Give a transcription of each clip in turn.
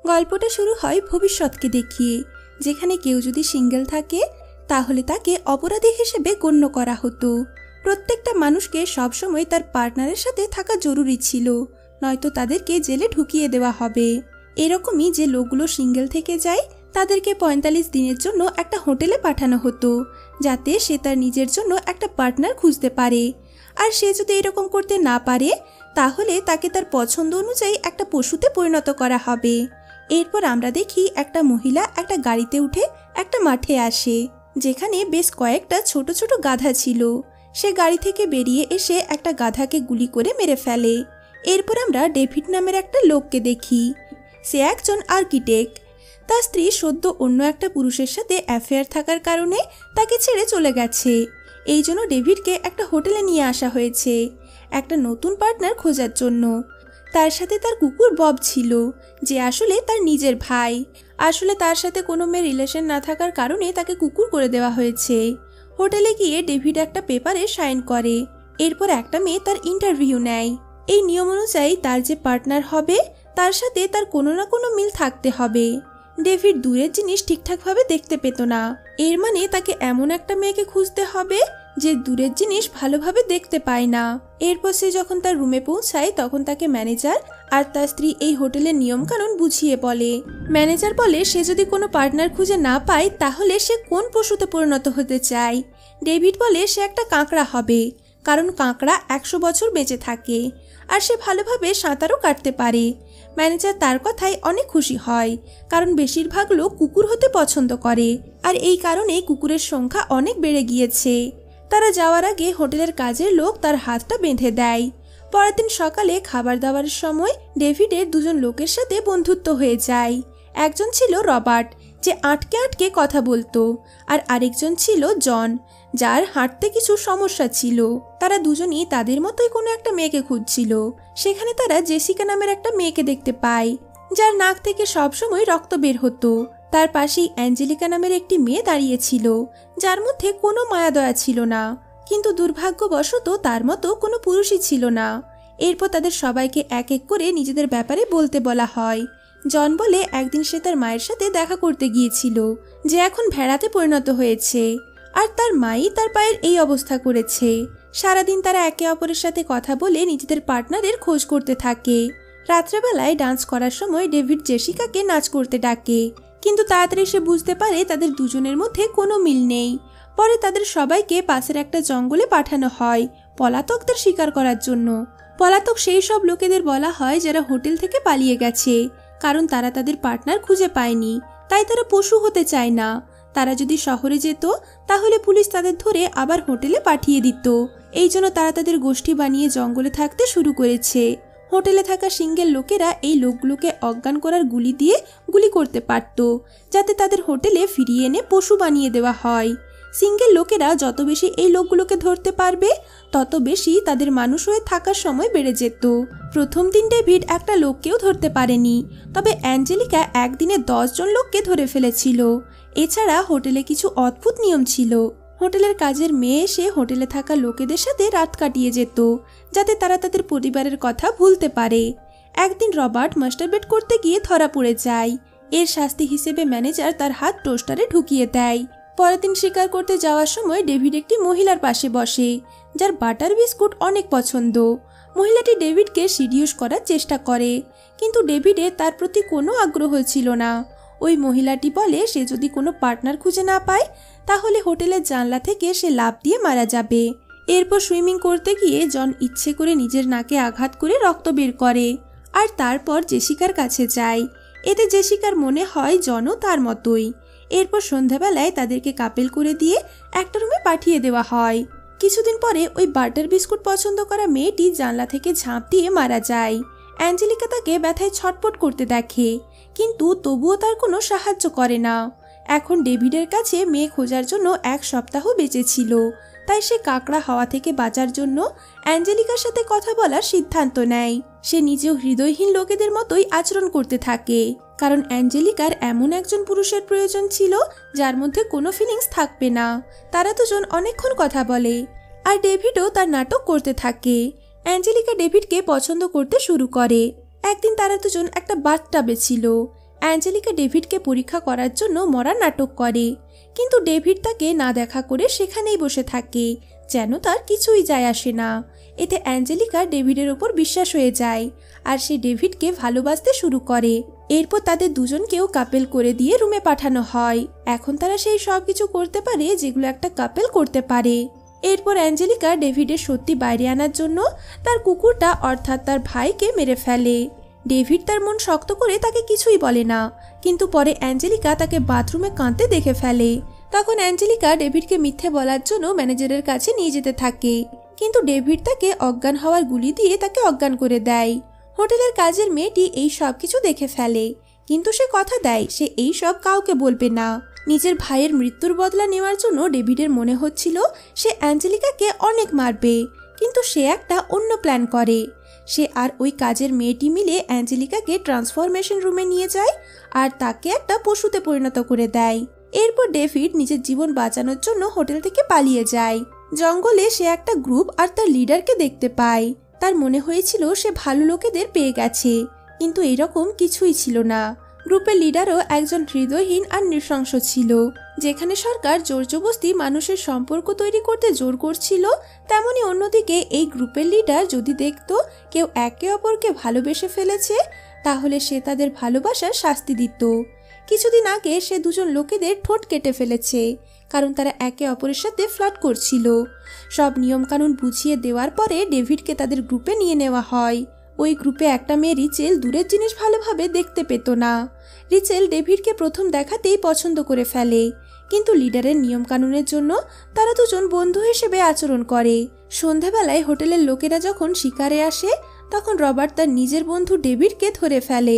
গল্পটা শুরু হয় ভবিষ্যৎকে দেখিয়ে, যেখানে কেউ যদি সিঙ্গেল থাকে তাহলে তাকে অপরাধী হিসেবে গণ্য করা হতো। প্রত্যেকটা মানুষকে সবসময় তার পার্টনারের সাথে থাকা জরুরি ছিল, নয়তো তাদেরকে জেলে ঢুকিয়ে দেওয়া হবে। এরকমই যে লোকগুলো সিঙ্গেল থেকে যায় তাদেরকে ৪৫ দিনের জন্য একটা হোটেলে পাঠানো হতো, যাতে সে তার নিজের জন্য একটা পার্টনার খুঁজতে পারে। আর সে যদি এরকম করতে না পারে তাহলে তাকে তার পছন্দ অনুযায়ী একটা পশুতে পরিণত করা হবে। এরপর আমরা দেখি একটা মহিলা একটা গাড়িতে উঠে একটা মাঠে আসে, যেখানে বেশ কয়েকটা ছোট ছোট গাধা ছিল। সে গাড়ি থেকে বেরিয়ে এসে একটা গাধাকে গুলি করে মেরে ফেলে। এরপর আমরা ডেভিড নামের একটা লোককে দেখি। সে একজন আর্কিটেক্ট। তার স্ত্রী সদ্য অন্য একটা পুরুষের সাথে অ্যাফেয়ার থাকার কারণে তাকে ছেড়ে চলে গেছে। এই জন্য ডেভিডকে একটা হোটেলে নিয়ে আসা হয়েছে একটা নতুন পার্টনার খোঁজার জন্য। তার সাথে তার কুকুর বব ছিল, যে আসলে তার নিজের ভাই। আসলে তার সাথে কোনো মেয়ে রিলেশন না থাকার কারণে তাকে কুকুর করে দেওয়া হয়েছে। হোটেলে গিয়ে ডেভিড একটা পেপারে সাইন করে। এরপর একটা মেয়ে তার ইন্টারভিউ নেয়। এই নিয়ম অনুযায়ী তার যে পার্টনার হবে তার সাথে তার কোনো না কোনো মিল থাকতে হবে। ডেভিড দূরের জিনিস ঠিকঠাকভাবে দেখতে পেত না, এর মানে তাকে এমন একটা মেয়েকে খুঁজতে হবে যে দূরের জিনিস ভালোভাবে দেখতে পায় না। এরপর সে যখন তার রুমে পৌঁছায় তখন তাকে ম্যানেজার আর তার স্ত্রী এই হোটেলের নিয়মকানুন বুঝিয়ে বলে। ম্যানেজার বলে সে যদি কোনো পার্টনার খুঁজে না পায় তাহলে সে কোন পশুতে পরিণত হতে চায়। ডেভিড বলে সে একটা কাঁকড়া হবে, কারণ কাঁকড়া ১০০ বছর বেঁচে থাকে আর সে ভালোভাবে সাঁতারও কাটতে পারে। ম্যানেজার তার কথায় অনেক খুশি হয়, কারণ বেশিরভাগ লোক কুকুর হতে পছন্দ করে আর এই কারণে কুকুরের সংখ্যা অনেক বেড়ে গিয়েছে। তারা যাওয়ার আগে হোটেলের কাজের লোক তার হাতটা বেঁধে দেয়। পরের দিন সকালে খাবার দাবারের সময় ডেভিডের দুজন লোকের সাথে বন্ধুত্ব হয়ে যায়। একজন ছিল রবার্ট, যে আটকে আটকে কথা বলতো, আর আরেকজন ছিল জন, যার হাঁটতে কিছু সমস্যা ছিল। তারা দুজনই তাদের মতোই কোনো একটা মেয়েকে খুঁজছিল। সেখানে তারা জেসিকা নামের একটা মেয়েকে দেখতে পায়, যার নাক থেকে সবসময় রক্ত বের হতো। তার পাশেই অ্যাঞ্জেলিকা নামের একটি মেয়ে দাঁড়িয়েছিল, যার মধ্যে কোনো মায়াদয়া ছিল না, কিন্তু দুর্ভাগ্যবশত তার মতো কোনো পুরুষই ছিল না। এরপর তাদের সবাইকে এক এক করে নিজেদের ব্যাপারে বলতে বলা হয়। জন বলে একদিন সে তার মায়ের সাথে দেখা করতে গিয়েছিল, যে এখন ভেড়াতে পরিণত হয়েছে, আর তার মাই তার পায়ের এই অবস্থা করেছে। সারাদিন তারা একে অপরের সাথে কথা বলে নিজেদের পার্টনারের খোঁজ করতে থাকে। রাত্রেবেলায় ডান্স করার সময় ডেভিড জেসিকাকে নাচ করতে ডাকে, কিন্তু তাড়াতাড়ি সে বুঝতে পারে তাদের দুজনের মধ্যে কোনো মিল নেই। পরে তাদের সবাইকে পাশের একটা জঙ্গলে পাঠানো হয় পলাতকদের শিকার করার জন্য। পলাতক সেই সব লোকেদের বলা হয় যারা হোটেল থেকে পালিয়ে গেছে, কারণ তারা তাদের পার্টনার খুঁজে পায়নি, তাই তারা পশু হতে চায় না। তারা যদি শহরে যেত তাহলে পুলিশ তাদের ধরে আবার হোটেলে পাঠিয়ে দিত। এই জন্য তারা তাদের গোষ্ঠী বানিয়ে জঙ্গলে থাকতে শুরু করেছে। হোটেলে থাকা সিঙ্গেল লোকেরা এই লোকগুলোকে অজ্ঞান করার গুলি দিয়ে গুলি করতে পারত, যাতে তাদের হোটেলে ফিরিয়ে এনে পশু বানিয়ে দেওয়া হয়। সিঙ্গেল লোকেরা যত বেশি এই লোকগুলোকে ধরতে পারবে তত বেশি তাদের মানুষ হয়ে থাকার সময় বেড়ে যেত। প্রথম দিন ডেভিড একটা লোককেও ধরতে পারেনি, তবে অ্যাঞ্জেলিকা একদিনে ১০ জন লোককে ধরে ফেলেছিল। এছাড়া হোটেলে কিছু অদ্ভুত নিয়ম ছিল। হোটেলের কাজের মেয়ে এসে হোটেলে থাকা লোকেদের সাথে রাত কাটিয়ে যেত, যাতে তারা তাদের পরিবারের কথা ভুলতে পারে। একদিন রবার্ট মাস্টারবেট করতে গিয়ে ধরা পড়ে যায়। এর শাস্তি হিসেবে ম্যানেজার তার হাত টোস্টারে ঢুকিয়ে দেয়। পরের দিন শিকার করতে যাওয়ার সময় ডেভিড একটি মহিলার পাশে বসে, যার বাটার বিস্কুট অনেক পছন্দ। মহিলাটি ডেভিডকে সিডিউস করার চেষ্টা করে, কিন্তু ডেভিডের তার প্রতি কোনো আগ্রহ ছিল না। ওই মহিলাটি বলে সে যদি কোনো পার্টনার খুঁজে না পায় তাহলে হোটেলের জানলা থেকে সে লাফ দিয়ে মারা যাবে। এরপর সুইমিং করতে গিয়ে জন ইচ্ছে করে নিজের নাকে আঘাত করে রক্ত বের করে, আর তারপর জেসিকার কাছে যায়। এতে জেসিকার মনে হয় জনও তার মতোই। এরপর সন্ধ্যাবেলায় তাদেরকে কাপেল করে দিয়ে একটা রুমে পাঠিয়ে দেওয়া হয়। কিছুদিন পরে ওই বাটার বিস্কুট পছন্দ করা মেয়েটি জানলা থেকে ঝাঁপ দিয়ে মারা যায়। অ্যাঞ্জেলিকা তাকে ব্যথায় ছটপট করতে দেখে, কিন্তু তবুও তার কোনো সাহায্য করে না। এখন ডেভিডের কাছে মেয়ে খোঁজার জন্য ১ সপ্তাহ বেঁচে ছিল, তাই সে কাকড়া হওয়া থেকে বাঁচার জন্য অ্যাঞ্জেলিকার সাথে কথা বলার সিদ্ধান্ত নেয়। সে নিজেও হৃদয়হীন লোকেদের মতোই আচরণ করতে থাকে, কারণ অ্যাঞ্জেলিকার এমন একজন পুরুষের প্রয়োজন ছিল যার মধ্যে কোনো ফিলিংস থাকবে না। তারা দুজন অনেকক্ষণ কথা বলে, আর ডেভিডও তার নাটক করতে থাকে। অ্যাঞ্জেলিকা ডেভিডকে পছন্দ করতে শুরু করে। একদিন তারা দুজন একটা বাথটাবে ছিল। অ্যাঞ্জেলিকা ডেভিডকে পরীক্ষা করার জন্য মরার নাটক করে, কিন্তু ডেভিড তাকে না দেখা করে সেখানেই বসে থাকে, যেন তার কিছুই যায় আসে না। এতে অ্যাঞ্জেলিকা ডেভিডের ওপর বিশ্বাস হয়ে যায় আর সে ডেভিডকে ভালোবাসতে শুরু করে। এরপর তাদের দুজনকেও কাপেল করে দিয়ে রুমে পাঠানো হয়। এখন তারা সেই সব কিছু করতে পারে যেগুলো একটা কাপেল করতে পারে। এরপর অ্যাঞ্জেলিকা ডেভিডের সত্যি বাইরে আনার জন্য তার কুকুরটা অর্থাৎ তার ভাইকে মেরে ফেলে। ডেভিড তার মন শক্ত করে তাকে কিছুই বলে না, কিন্তু পরে অ্যাঞ্জেলিকা তাকে বাথরুমে কাঁদতে দেখে ফেলে। তখন অ্যাঞ্জেলিকা ডেভিডকে মিথ্যে বলার জন্য ম্যানেজারের কাছে নিয়ে যেতে থাকে, কিন্তু ডেভিড তাকে অজ্ঞান হওয়ার গুলি দিয়ে তাকে অজ্ঞান করে দেয়। হোটেলের কাজের মেয়েটি এই সব কিছু দেখে ফেলে, কিন্তু সে কথা দেয় সে এই সব কাউকে বলবে না। নিজের ভাইয়ের মৃত্যুর বদলা নেওয়ার জন্য ডেভিডের মনে হচ্ছিল সে অ্যাঞ্জেলিকাকে অনেক মারবে, কিন্তু সে একটা অন্য প্ল্যান করে। সে আর ওই কাজের মেয়েটি মিলে অ্যাঞ্জেলিকাকে ট্রান্সফরমেশন রুমে নিয়ে যায় আর তাকে একটা পশুতে পরিণত করে দেয়। এরপর ডেভিড নিজের জীবন বাঁচানোর জন্য হোটেল থেকে পালিয়ে যায়। জঙ্গলে সে একটা গ্রুপ আর তার লিডারকে দেখতে পায়। তার মনে হয়েছিল সে ভালো লোকেদের পেয়ে গেছে, কিন্তু এরকম কিছুই ছিল না। গ্রুপের লিডারও একজন হৃদয়হীন আর নৃশংস ছিল। যেখানে সরকার জোরজবস্তি মানুষের সম্পর্ক তৈরি করতে জোর করছিল, তেমনি অন্যদিকে এই গ্রুপের লিডার যদি দেখত কেউ একে অপরকে ভালোবেসে ফেলেছে, তাহলে সে তাদের ভালোবাসার শাস্তি দিত। কিছুদিন আগে সে দুজন লোকেদের ঠোঁট কেটে ফেলেছে, কারণ তারা একে অপরের সাথে ফ্লার্ট করছিল। সব নিয়মকানুন বুঝিয়ে দেওয়ার পরে ডেভিডকে তাদের গ্রুপে নিয়ে নেওয়া হয়। ওই গ্রুপে একটা মেয়ে রিচেল দূরের জিনিস ভালোভাবে দেখতে পেত না। রিচেল ডেভিডকে প্রথম দেখাতেই পছন্দ করে ফেলে, কিন্তু লিডারের নিয়মকানুনের জন্য তারা দুজন বন্ধু হিসেবে আচরণ করে। সন্ধ্যাবেলায় হোটেলের লোকেরা যখন শিকারে আসে, তখন রবার্ট তার নিজের বন্ধু ডেভিডকে ধরে ফেলে।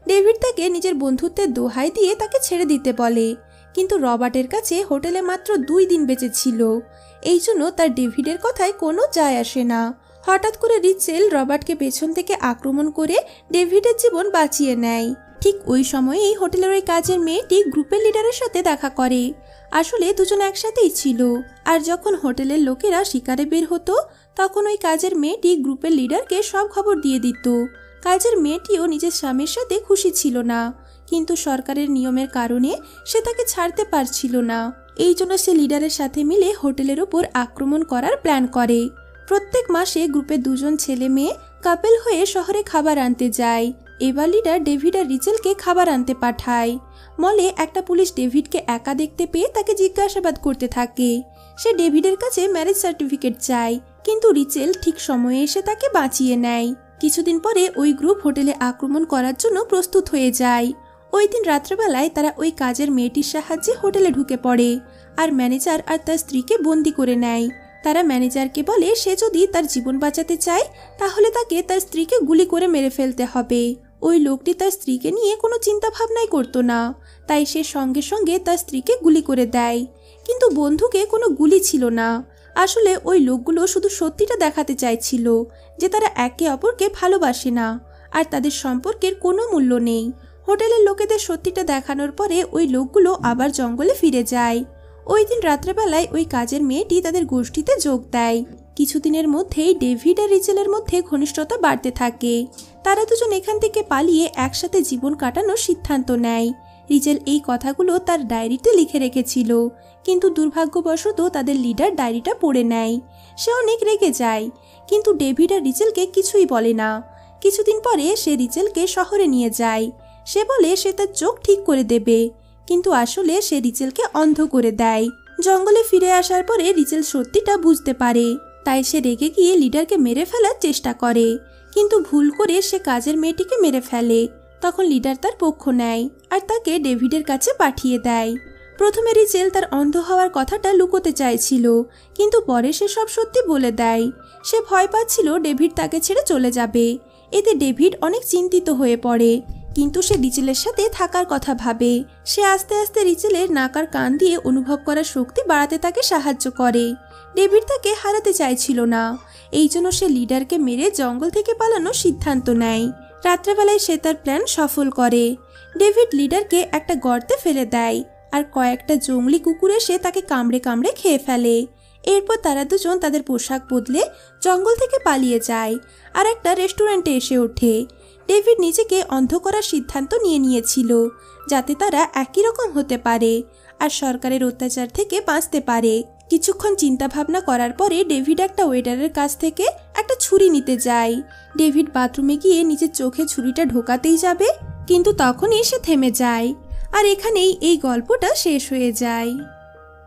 ডেভিড তাকে নিজের বন্ধুত্বের দোহাই দিয়ে তাকে ছেড়ে দিতে বলে, কিন্তু রবার্টের কাছে হোটেলে মাত্র 2 দিন বেঁচে ছিল, এই জন্য তার ডেভিডের কথায় কোনো যায় আসে না। হঠাৎ করে রিচেল রবার্টকে পেছন থেকে আক্রমণ করে ডেভিডের জীবন বাঁচিয়ে নেয়। ঠিক ওই সময়েই হোটেলের ওই কাজের মেয়েটি গ্রুপের লিডারের সাথে দেখা করে। আসলে দুজন একসাথেই ছিল, আর যখন হোটেলের লোকেরা শিকারে বের হতো, তখন ওই কাজের মেয়েটি গ্রুপের লিডারকে সব খবর দিয়ে দিত। কাজের মেয়েটিও নিজের স্বামীর সাথে খুশি ছিল না, কিন্তু সরকারের নিয়মের কারণে সে তাকে ছাড়তে পারছিল না। এই জন্য সে লিডারের সাথে মিলে হোটেলের উপর আক্রমণ করার প্ল্যান করে। প্রত্যেক মাসে গ্রুপের দুজন ছেলে মেয়ে কাপেল হয়ে শহরে খাবার আনতে যায়। এবার লিডার ডেভিড আর রিচেলকে খাবার আনতে পাঠায়। মলে একটা পুলিশ ডেভিডকে একা দেখতে পেয়ে তাকে জিজ্ঞাসাবাদ করতে থাকে। সে ডেভিডের কাছে ম্যারেজ সার্টিফিকেট চায়, কিন্তু রিচেল ঠিক সময়ে এসে তাকে বাঁচিয়ে নেয়। কিছুদিন পরে ওই গ্রুপ হোটেলে আক্রমণ করার জন্য প্রস্তুত হয়ে যায়। ওই দিন রাত্রেবেলায় তারা ওই কাজের মেয়েটির সাহায্যে হোটেলে ঢুকে পড়ে আর ম্যানেজার আর তার স্ত্রীকে বন্দি করে নেয়। তারা ম্যানেজারকে বলে সে যদি তার জীবন বাঁচাতে চায়, তাহলে তাকে তার স্ত্রীকে গুলি করে মেরে ফেলতে হবে। ওই লোকটি তার স্ত্রীকে নিয়ে কোনো চিন্তা ভাবনাই করতো না, তাই সে সঙ্গে সঙ্গে তার স্ত্রীকে গুলি করে দেয়। কিন্তু বন্ধুকে কোনো গুলি ছিল না। আসলে ওই লোকগুলো শুধু সত্যিটা দেখাতে চাইছিল যে তারা একে অপরকে ভালোবাসে না আর তাদের সম্পর্কের কোনো মূল্য নেই। হোটেলের লোকেদের সত্যিটা দেখানোর পরে ওই লোকগুলো আবার জঙ্গলে ফিরে যায়। ওই দিন রাত্রেবেলায় ওই কাজের মেয়েটি তাদের গোষ্ঠীতে যোগ দেয়। কিছুদিনের মধ্যেই ডেভিড আর রিচেলের মধ্যে ঘনিষ্ঠতা বাড়তে থাকে। তারা দুজন এখান থেকে পালিয়ে একসাথে জীবন কাটানোর সিদ্ধান্ত নেয়। রিচেল এই কথাগুলো তার ডায়েরিতে লিখে রেখেছিল, কিন্তু দুর্ভাগ্যবশত তাদের লিডার ডায়েরিটা পড়ে নেয়। সে অনেক রেগে যায়, কিন্তু ডেভিড আর রিচেলকে কিছুই বলে না। কিছুদিন পরে সে রিচেলকে শহরে নিয়ে যায়। সে বলে সে তার চোখ ঠিক করে দেবে, কিন্তু আসলে সে রিচেলকে অন্ধ করে দেয়। জঙ্গলে ফিরে আসার পরে রিচেল সত্যিটা বুঝতে পারে, তাই সে রেগে গিয়ে লিডারকে মেরে ফেলার চেষ্টা করে, কিন্তু ভুল করে সে কাজের মেয়েটিকে মেরে ফেলে। তখন লিডার তার পক্ষ নেয় আর তাকে ডেভিডের কাছে পাঠিয়ে দেয়। প্রথমে রিচেল তার অন্ধ হওয়ার কথাটা লুকোতে চাইছিল, কিন্তু পরে সে সব সত্যি বলে দেয়। সে ভয় পাচ্ছিল ডেভিড তাকে ছেড়ে চলে যাবে। এতে ডেভিড অনেক চিন্তিত হয়ে পড়ে, কিন্তু সে রিচেলের সাথে থাকার কথা ভাবে। সে আস্তে আস্তে রিচেলের নাক আর কান দিয়ে অনুভব করার শক্তি বাড়াতে তাকে সাহায্য করে। ডেভিড তাকে হারাতে চাইছিল না, এই জন্য সে লিডারকে মেরে জঙ্গল থেকে পালানোর সিদ্ধান্ত নেয়। রাত্রেবেলায় সে তার প্ল্যান সফল করে। ডেভিড লিডারকে একটা গর্তে ফেলে দেয় আর কয়েকটা জঙ্গলি কুকুর এসে তাকে কামড়ে কামড়ে খেয়ে ফেলে। এরপর তারা দুজন তাদের পোশাক বদলে জঙ্গল থেকে পালিয়ে যায় আর একটা রেস্টুরেন্টে এসে ওঠে। ডেভিড নিজেকে অন্ধ করার সিদ্ধান্ত নিয়েছিল, যাতে তারা একই রকম হতে পারে আর সরকারের অত্যাচার থেকে বাঁচতে পারে। কিছুক্ষণ চিন্তা ভাবনা করার পরে ডেভিড একটা ওয়েটারের কাছ থেকে একটা ছুরি নিতে যায়। ডেভিড বাথরুমে গিয়ে নিজের চোখে ছুরিটা ঢোকাতেই যাবে, কিন্তু তখনই সে থেমে যায়। আর এখানেই এই গল্পটা শেষ হয়ে যায়।